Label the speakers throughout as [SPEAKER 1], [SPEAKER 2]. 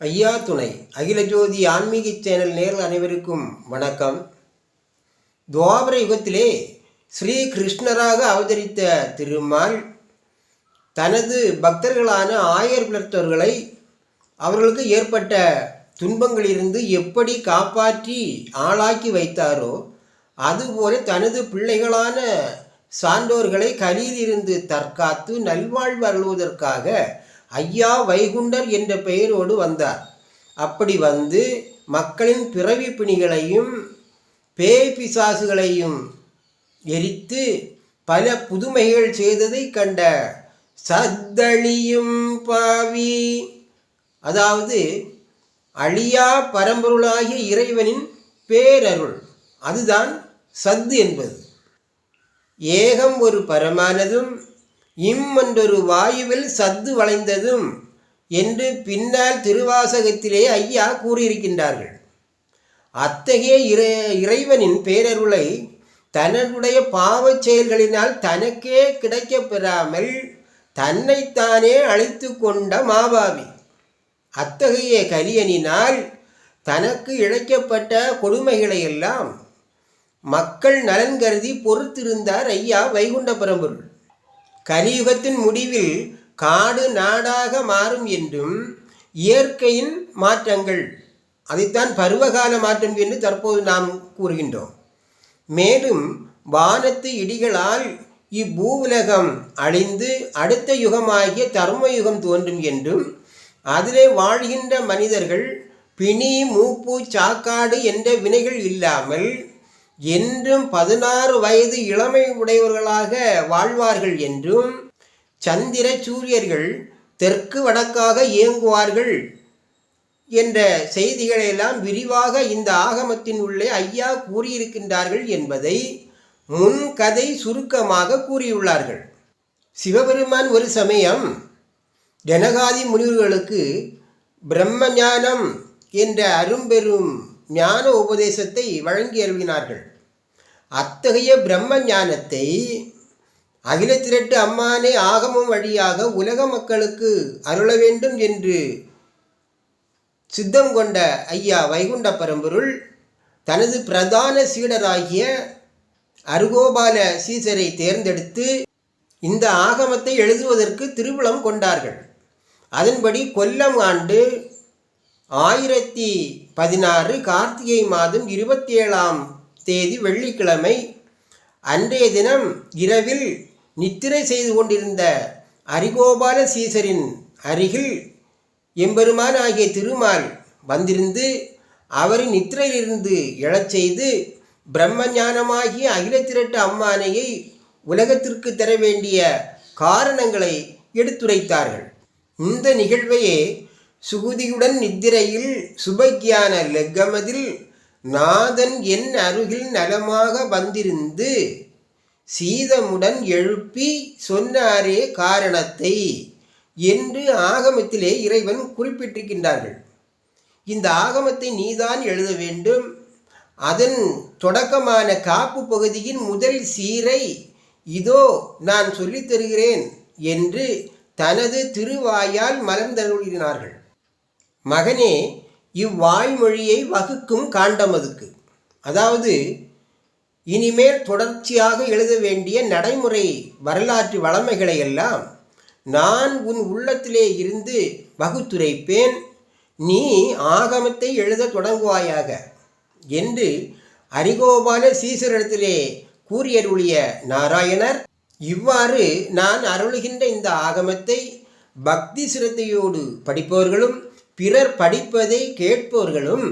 [SPEAKER 1] ஐயா துணை அகில ஜோதி ஆன்மீக சேனல் நேர்கள் அனைவருக்கும் வணக்கம். துவாபர யுகத்திலே ஸ்ரீ கிருஷ்ணராக அவதரித்த திருமால் தனது பக்தர்களான ஆயர் பிளர்த்தவர்களை அவர்களுக்கு ஏற்பட்ட துன்பங்களிலிருந்து எப்படி காப்பாற்றி ஆளாக்கி வைத்தாரோ அதுபோல தனது பிள்ளைகளான சான்றோர்களை கலியிலிருந்து தற்காத்து நல்வாழ்வு அருள்வதற்காக ஐயா வைகுண்டர் என்ற பெயரோடு வந்தார். அப்படி வந்து மக்களின் பிறவி பிணிகளையும் பேய் பிசாசுகளையும் எரித்து பல புதுமைகள் செய்ததை கண்ட சத்தழியும் பாவி, அதாவது அழியா பரம்பொருளாகிய இறைவனின் பேரருள், அதுதான் சத்து என்பது. ஏகம் ஒரு பரமானதும் என்றொரு வாயுவில் சத்து வளைந்ததும் என்று பின்னால் திருவாசகத்திலே ஐயா கூறியிருக்கின்றார்கள். அத்தகைய இறைவனின் பேரருளை தன்னுடைய பாவச் செயல்களினால் தனக்கே கிடைக்கப் பெறாமல் தன்னைத்தானே அழித்து கொண்ட மாபாவி. அத்தகைய கலியனினால் தனக்கு இழைக்கப்பட்ட கொடுமைகளை எல்லாம் மக்கள் நலன் கருதி பொறுத்திருந்தார் ஐயா வைகுண்ட பரம்பொருள். கலியுகத்தின் முடிவில் காடு நாடாக மாறும் என்றும் இயற்கையின் மாற்றங்கள், அதைத்தான் பருவகால மாற்றம் என்று தற்போது நாம் கூறுகின்றோம். மேலும் வானத்து இடிகளால் இப்பூவுலகம் அழிந்து அடுத்த யுகமாகிய தர்ம யுகம் தோன்றும் என்றும் அதிலே வாழ்கின்ற மனிதர்கள் பிணி மூப்பு சாக்காடு என்ற வினைகள் இல்லாமல் என்றும் 16 வயது இளமை உடையவர்களாக வாழ்வார்கள் என்றும் சந்திர சூரியர்கள் தெற்கு வடக்காக இயங்குவார்கள் என்ற செய்திகளெல்லாம் விரிவாக இந்த ஆகமத்தின் உள்ளே ஐயா கூறியிருக்கின்றார்கள் என்பதை முன்கதை சுருக்கமாக கூறியுள்ளார்கள். சிவபெருமான் ஒரு சமயம் ஜனகாதி முனிவர்களுக்கு பிரம்ம ஞானம் என்ற அரும்பெரும் ஞான உபதேசத்தை வழங்கி அருளினார்கள். அத்தகைய பிரம்ம ஞானத்தை அகில திரட்டு அம்மானே ஆகமம் வழியாக உலக மக்களுக்கு அருள வேண்டும் என்று சித்தம் கொண்ட ஐயா வைகுண்ட பரம்பொருள் தனது பிரதான சீடராகிய அருகோபால சீசரை தேர்ந்தெடுத்து இந்த ஆகமத்தை எழுதுவதற்கு திருவுளம் கொண்டார்கள். அதன்படி கொல்லம் ஆண்டு 1016 கார்த்திகை மாதம் 27ஆம் தேதி வெள்ளிக்கிழமை அன்றைய தினம் இரவில் நித்திரை செய்து கொண்டிருந்த அரிகோபால சீசரின் அருகில் எம்பெருமான் ஆகிய திருமால் வந்திருந்து அவரின் நித்திரையிலிருந்து எழச் செய்து பிரம்ம ஞானமாகிய அகில திரட்டு அம்மானையை உலகத்திற்கு தர வேண்டிய காரணங்களை எடுத்துரைத்தார்கள். இந்த நிகழ்வையே சுகுதியுடன் நித்திரையில் சுபக்கியான லெக்கமதில் நாதன் என் அருகில் நலமாக வந்திருந்து சீதமுடன் எழுப்பி சொன்னாரே காரணத்தை என்று ஆகமத்திலே இறைவன் குறிப்பிட்டிருக்கின்றார்கள். இந்த ஆகமத்தை நீதான் எழுத வேண்டும், அதன் தொடக்கமான காப்பு பகுதியின் முதல் சீரை இதோ நான் சொல்லித் தருகிறேன் என்று தனது திருவாயால் மலர்ந்தருளினார்கள். மகனே, இவ்வாய்மொழியை வகுக்கும் காண்டமதுக்கு, அதாவது இனிமேல் தொடர்ச்சியாக எழுத வேண்டிய நடைமுறை வரலாற்று வளமைகளை எல்லாம் நான் உன் உள்ளத்திலே இருந்து வகுத்துரைப்பேன், நீ ஆகமத்தை எழுத தொடங்குவாயாக என்று அரிகோபால சீசரிடத்திலே கூறியருளிய நாராயணர், இவ்வாறு நான் அருளுகின்ற இந்த ஆகமத்தை பக்தி சிரத்தையோடு படிப்பவர்களும் பிறர் படிப்பதை கேட்பவர்களும்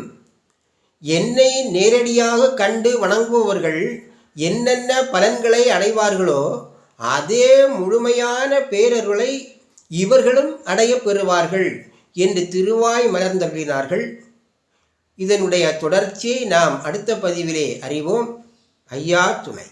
[SPEAKER 1] என்னை நேரடியாக கண்டு வணங்குபவர்கள் என்னென்ன பலன்களை அடைவார்களோ அதே முழுமையான பேரருளை இவர்களும் அடைய பெறுவார்கள் என்று திருவாய் மலர்ந்தருளினார்கள். இதனுடைய தொடர்ச்சியை நாம் அடுத்த பதிவிலே அறிவோம். ஐயா துணை.